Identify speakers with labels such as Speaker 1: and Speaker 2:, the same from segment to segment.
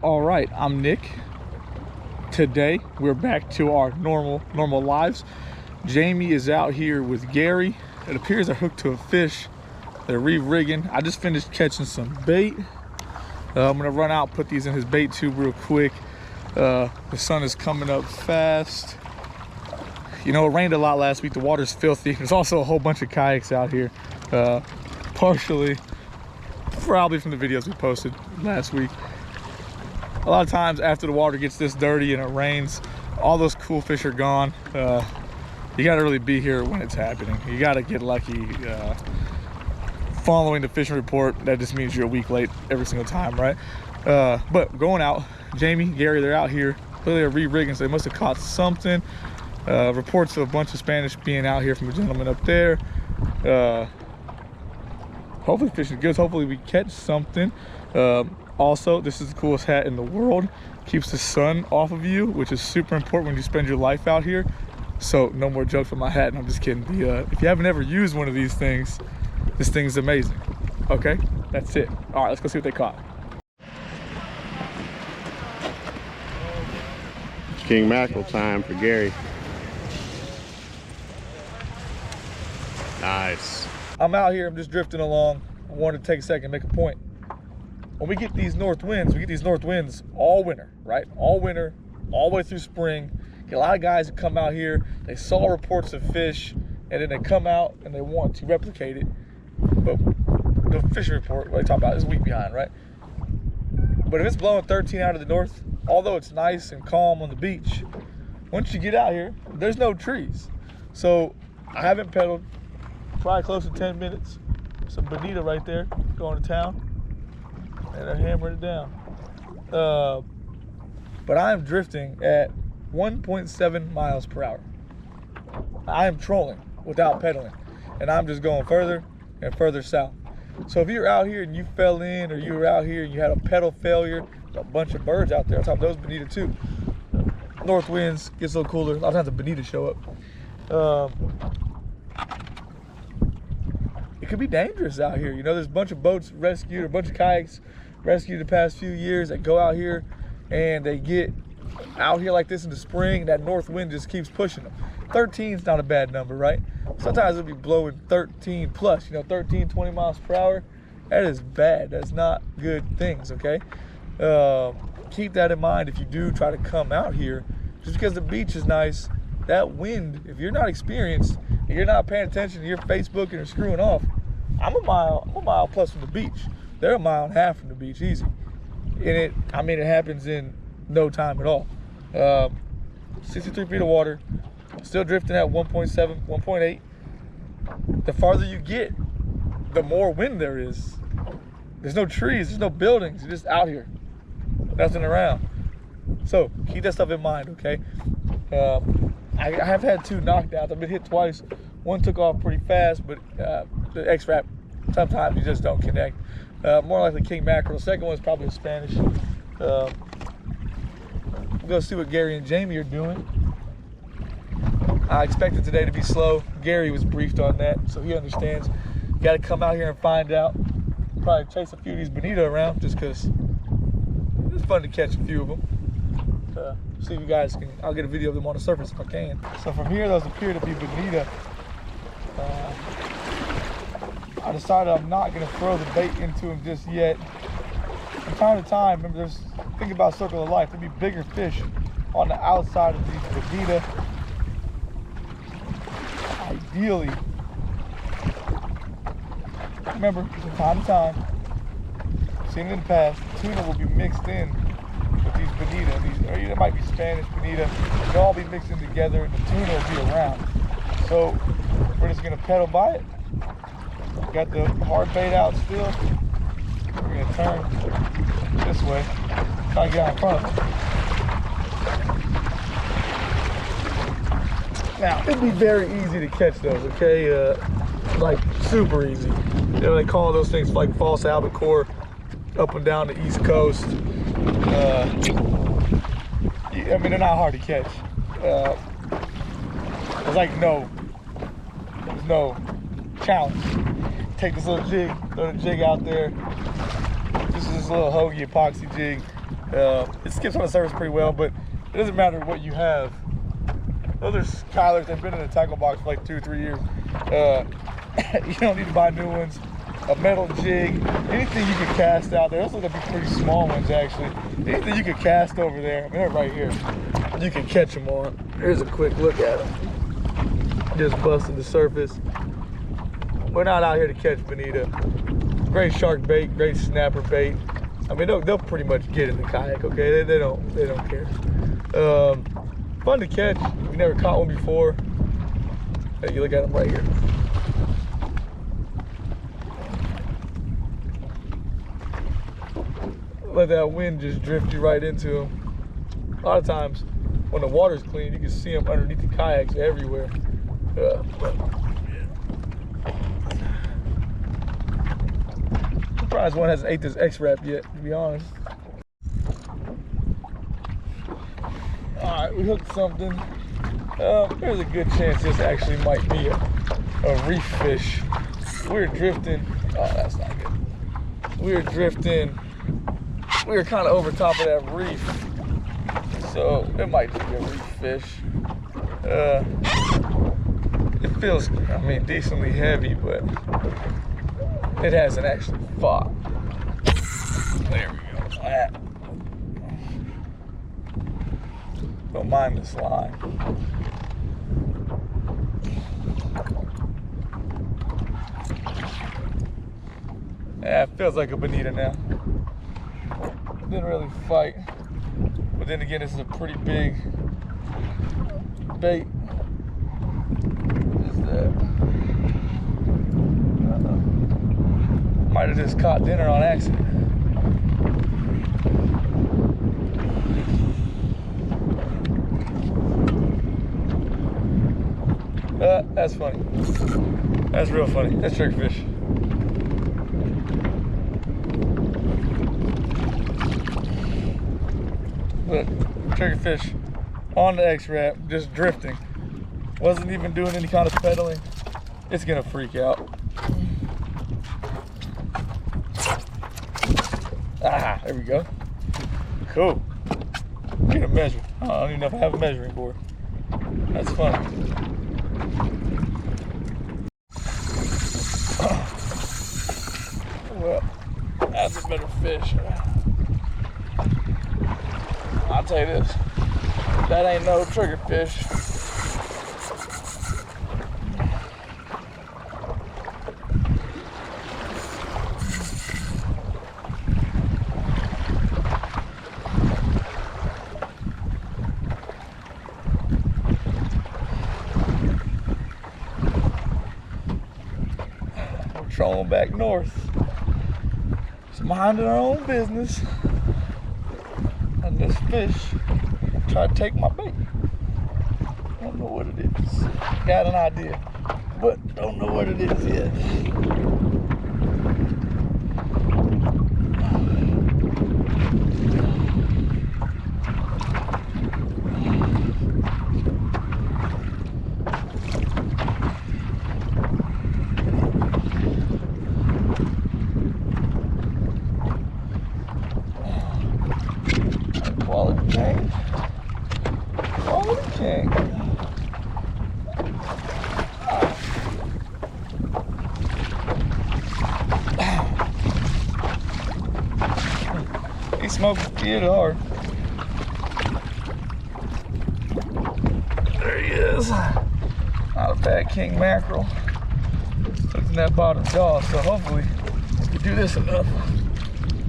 Speaker 1: All right, I'm Nick. Today we're back to our normal lives. Jamie is out here with Gary. It appears they're hooked to a fish. They're re-rigging. I just finished catching some bait. I'm gonna run out, put these in his bait tube real quick. The sun is coming up fast. You know, it rained a lot last week. The water's filthy. There's also a whole bunch of kayaks out here, partially probably from the videos we posted last week. A lot of times after the water gets this dirty and it rains, all those cool fish are gone. You gotta really be here when it's happening. You gotta get lucky. Following the fishing report, that just means you're a week late every single time, right? But going out, Jamie, Gary, they're out here. Clearly they're re-rigging, so they must have caught something. Reports of a bunch of Spanish being out here from a gentleman up there. Hopefully fishing good. Hopefully we catch something. Also, this is the coolest hat in the world. Keeps the sun off of you, which is super important when you spend your life out here. So no more jokes on my hat, and I'm just kidding. If you haven't ever used one of these things, this thing's amazing. Okay, that's it. All right, let's go see what they caught.
Speaker 2: King mackerel time for Gary. Nice.
Speaker 1: I'm out here, I'm just drifting along. I wanted to take a second and make a point. When we get these north winds, all winter, right? All winter, all the way through spring. Get a lot of guys that come out here, they saw reports of fish, and then they come out and they want to replicate it. But the fishing report, what I talk about, is a week behind, right? But if it's blowing 13 out of the north, although it's nice and calm on the beach, once you get out here, there's no trees. So I haven't pedaled probably close to 10 minutes. Some bonita right there going to town. And they're hammering it down. But I am drifting at 1.7 miles per hour. I am trolling without pedaling. And I'm just going further and further south. So if you're out here and you fell in, or you were out here and you had a pedal failure, there's a bunch of birds out there on top of those bonita too. North winds, gets a little cooler. A lot of times the bonita show up. It could be dangerous out here. You know, there's a bunch of boats rescued, or a bunch of kayaks rescued the past few years that go out here and they get out here like this in the spring. That north wind just keeps pushing them. 13 is not a bad number, right? Sometimes it'll be blowing 13 plus, you know, 13, 20 miles per hour. That is bad. That's not good things, okay? Keep that in mind if you do try to come out here. Just because the beach is nice, that wind, if you're not experienced and you're not paying attention to your Facebooking or screwing off, I'm a mile plus from the beach. They're a mile and a half from the beach, easy. And it happens in no time at all. 63 feet of water, still drifting at 1.7, 1.8. The farther you get, the more wind there is. There's no trees, there's no buildings, you're just out here. Nothing around. So keep that stuff in mind, okay? I have had 2 knockdowns. I've been hit twice. One took off pretty fast, but the X-Wrap, sometimes you just don't connect. More likely king mackerel. Second one is probably a Spanish. We'll go see what Gary and Jamie are doing. I expected today to be slow. Gary was briefed on that, so he understands. You got to come out here and find out. Probably chase a few of these bonita around, just because it's fun to catch a few of them. See if you guys can. I'll get a video of them on the surface if I can. So from here, those appear to be bonita. I decided I'm not going to throw the bait into them just yet. From time to time, remember, think about circle of life. There'll be bigger fish on the outside of these bonita. Ideally, remember, from time to time, seen it in the past, tuna will be mixed in with these bonita. Or it might be Spanish bonita. They'll all be mixing together, and the tuna will be around. So we're just going to pedal by it. Got the hard bait out still. We're going to turn this way, try to get out in front of them. Now, it'd be very easy to catch those, okay? Like, super easy. You know, they call those things like false albacore up and down the East Coast. I mean, they're not hard to catch. There's like there's no challenge. Take this little jig, throw the jig out there. This is this little hoagie epoxy jig. It skips on the surface pretty well, but it doesn't matter what you have. Those are Kyler's. They've been in the tackle box for like 2 or 3 years. You don't need to buy new ones. A metal jig, anything you could cast out there. Those look like to be pretty small ones, actually. Anything you could cast over there. I mean, they're right here. You can catch them on. Here's a quick look at them. Just busting the surface. We're not out here to catch bonita. Great shark bait, great snapper bait. I mean, they'll pretty much get in the kayak, okay? They don't care. Fun to catch. If you never caught one before, hey, you look at them right here. Let that wind just drift you right into them. A lot of times, when the water's clean, you can see them underneath the kayaks everywhere. I'm surprised one hasn't ate this X-Wrap yet, to be honest. All right, we hooked something. There's a good chance this actually might be a reef fish. We're drifting. Oh, that's not good. We're drifting. We were kind of over top of that reef, so it might just be a reef fish. It feels, I mean, decently heavy, but it hasn't actually fought. There we go. Don't mind this line. Yeah, it feels like a bonita now. Didn't really fight, but then again, this is a pretty big bait. What is that? Might have just caught dinner on accident. That's funny. That's real funny. That's triggerfish. Look, triggerfish on the X-Wrap, just drifting. Wasn't even doing any kind of pedaling. It's gonna freak out. Ah, there we go. Cool. Get a measure. I don't even know if I have a measuring board. That's funny. Well, that's a better fish. I'll tell you this, that ain't no triggerfish. We're trolling back north. Just minding our own business. And this fish tried to take my bait. Don't know what it is. Got an idea, but don't know what it is yet. Quality king. Quality king. He smoked it hard. There he is. Not a bad king mackerel. Looking at that bottom jaw, so hopefully, if we do this enough,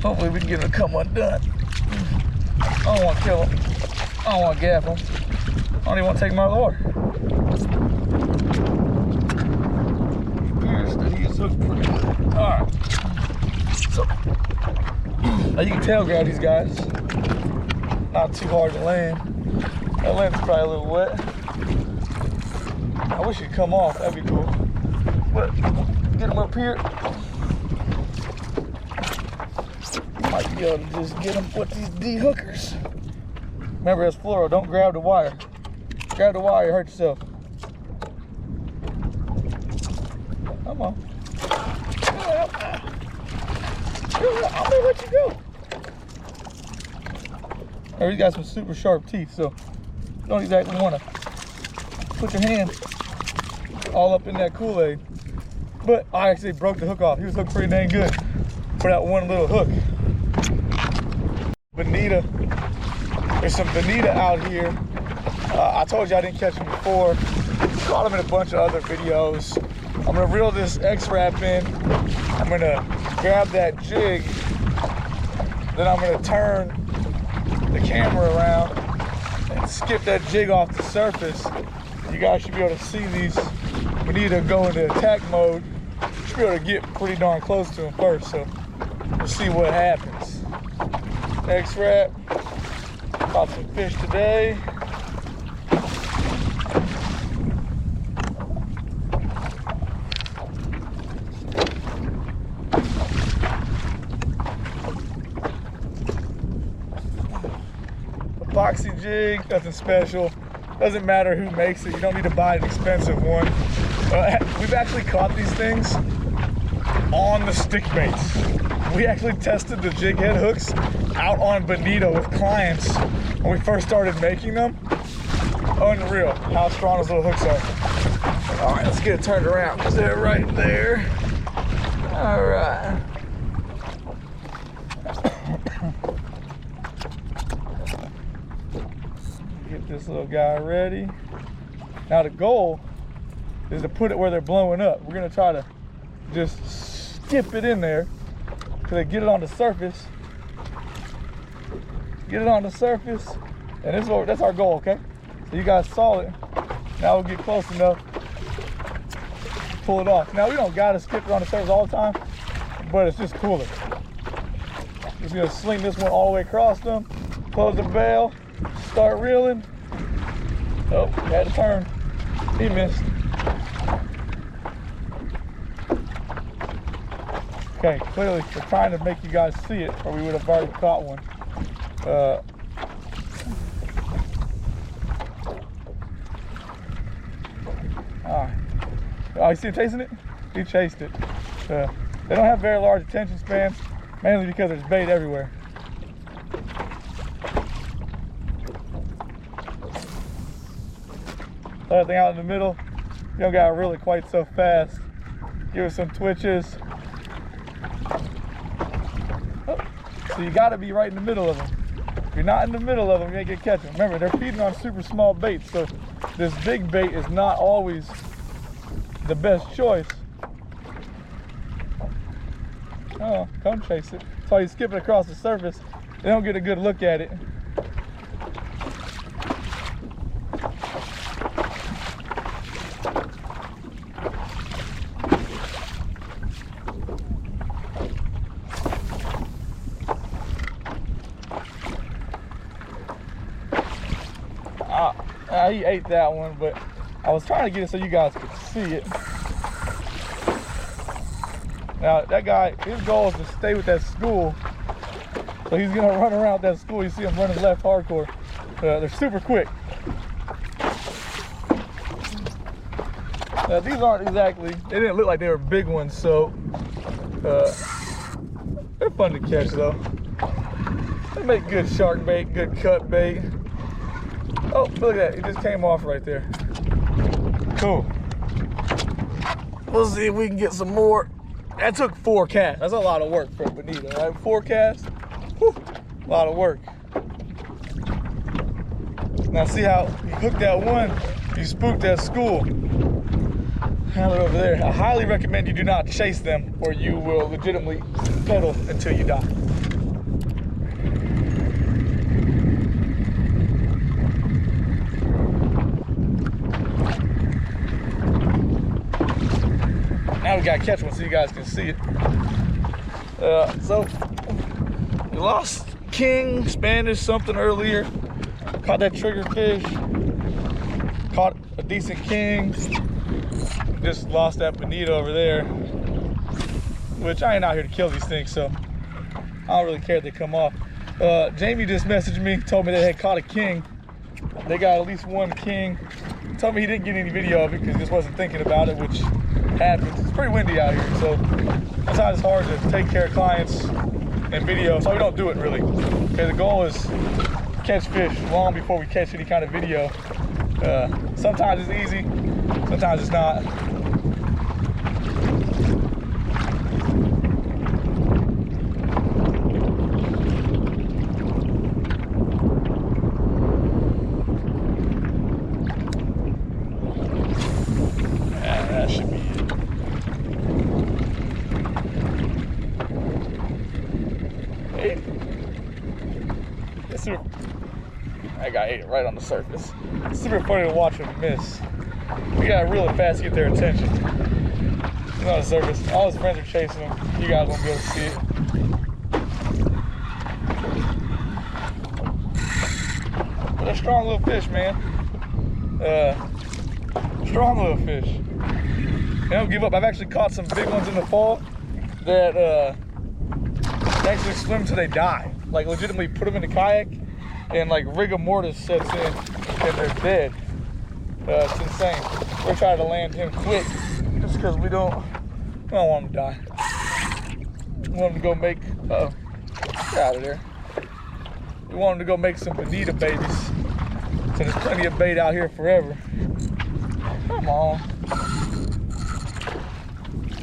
Speaker 1: hopefully we can get him to come undone. I don't want to kill him. I don't want to gaff him. I don't even want to take him out of the water. Appears that he's hooked pretty good. Alright. So, you can tail grab these guys. Not too hard to land. That land's probably a little wet. I wish it'd come off. That'd be cool. But, get him up here. Might be able to just get him with these D-hookers. Remember, it's fluoro. Don't grab the wire. Grab the wire, you hurt yourself. Come on. I'm gonna let you go. Or he's got some super sharp teeth, so you don't exactly want to put your hand all up in that Kool-Aid. But I actually broke the hook off. He was hooked pretty dang good for that one little hook. Bonita. There's some bonita out here. I told you I didn't catch them before. Caught them in a bunch of other videos. I'm gonna reel this X-Wrap in. I'm gonna grab that jig. Then I'm gonna turn the camera around and skip that jig off the surface. You guys should be able to see these bonita go into attack mode. You should be able to get pretty darn close to them first, so we'll see what happens. X-Wrap, caught some fish today. Epoxy jig, nothing special. Doesn't matter who makes it. You don't need to buy an expensive one. We've actually caught these things on the stick baits. We actually tested the jig head hooks out on bonita with clients when we first started making them. Unreal how strong those little hooks are. All right, let's get it turned around because they're right there. All right. Get this little guy ready. Now the goal is to put it where they're blowing up. We're gonna try to just skip it in there till they get it on the surface. Get it on the surface, and that's our goal, okay? So you guys saw it. Now we'll get close enough to pull it off. Now we don't gotta skip it on the surface all the time, but it's just cooler. Just gonna sling this one all the way across them, close the bail, start reeling. Oh, had to turn. He missed. Okay, clearly we're trying to make you guys see it, or we would have already caught one. Oh, you see him chasing it? He chased it. They don't have very large attention spans, mainly because there's bait everywhere. Other thing out in the middle, you don't gotta reel it quite so fast. Give it some twitches. Oh, so you gotta be right in the middle of them. If you're not in the middle of them, you ain't gonna catch them. Remember, they're feeding on super small baits, so this big bait is not always the best choice. Oh, come chase it. So you skip it across the surface, they don't get a good look at it. He ate that one, but I was trying to get it so you guys could see it. Now that guy, his goal is to stay with that school, so he's gonna run around that school. You see him running left hardcore. They're super quick. Now these aren't exactly, they didn't look like they were big ones, so they're fun to catch though. They make good shark bait, good cut bait. Oh, look at that, it just came off right there. Cool. We'll see if we can get some more. That took 4 casts. That's a lot of work for a bonita, right? 4 casts, whew, a lot of work. Now see how you hooked that one, you spooked that school. Now they're over there. I highly recommend you do not chase them or you will legitimately pedal until you die. Now we gotta catch one so you guys can see it. So we lost king, Spanish, something earlier. Caught that trigger fish. Caught a decent king. Just lost that bonita over there. Which I ain't out here to kill these things, so I don't really care if they come off. Jamie just messaged me, told me they had caught a king. They got at least 1 king. Told me he didn't get any video of it because he just wasn't thinking about it, which happens. It's pretty windy out here, so sometimes it's hard to take care of clients and video, so we don't do it really. Okay, the goal is catch fish long before we catch any kind of video. Sometimes it's easy, sometimes it's not. That should be it. Hey. It's super, that guy ate it right on the surface. It's super funny to watch him miss. We gotta reel it fast to get their attention. He's on the surface. All his friends are chasing him. You guys won't be able to see it. But a strong little fish, man. Strong little fish. They don't give up. I've actually caught some big ones in the fall that actually swim until they die. Like legitimately put them in the kayak and like rigor mortis sets in and they're dead. It's insane. We're trying to land him quick just because we don't want him to die. We want him to go make, get out of there. We want him to go make some bonita babies. So there's plenty of bait out here forever. Come on.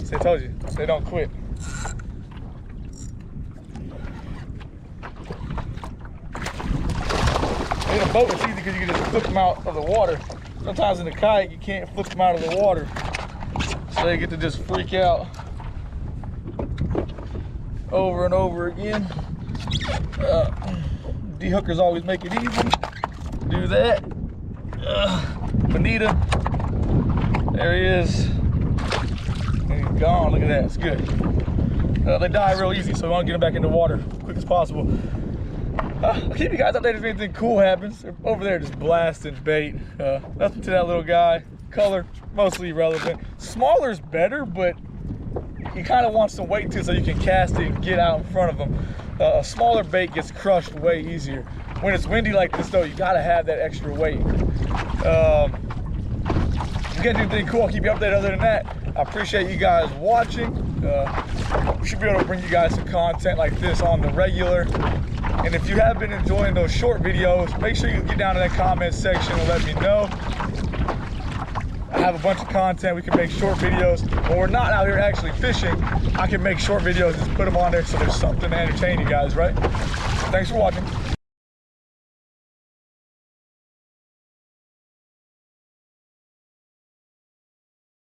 Speaker 1: See, I told you, they don't quit. In a boat, it's easy because you can just flip them out of the water. Sometimes in the kayak, you can't flip them out of the water. So they get to just freak out over and over again. De-hookers always make it easy. Do that. Bonita. There he is. And he's gone. Look at that. It's good. They die real easy, so we want to get them back in the water as quick as possible. I'll keep you guys updated if anything cool happens. They're over there just blasting bait. Nothing to that little guy. Color, mostly irrelevant. Smaller's better, but you kind of want some weight too so you can cast it and get out in front of them. A smaller bait gets crushed way easier. When it's windy like this though, you gotta have that extra weight. If you get anything cool, I'll keep you updated. Other than that, I appreciate you guys watching. We should be able to bring you guys some content like this on the regular. And if you have been enjoying those short videos, make sure you get down to that comment section and let me know. I have a bunch of content. We can make short videos. When we're not out here actually fishing, I can make short videos and just put them on there so there's something to entertain you guys, right? Thanks for watching.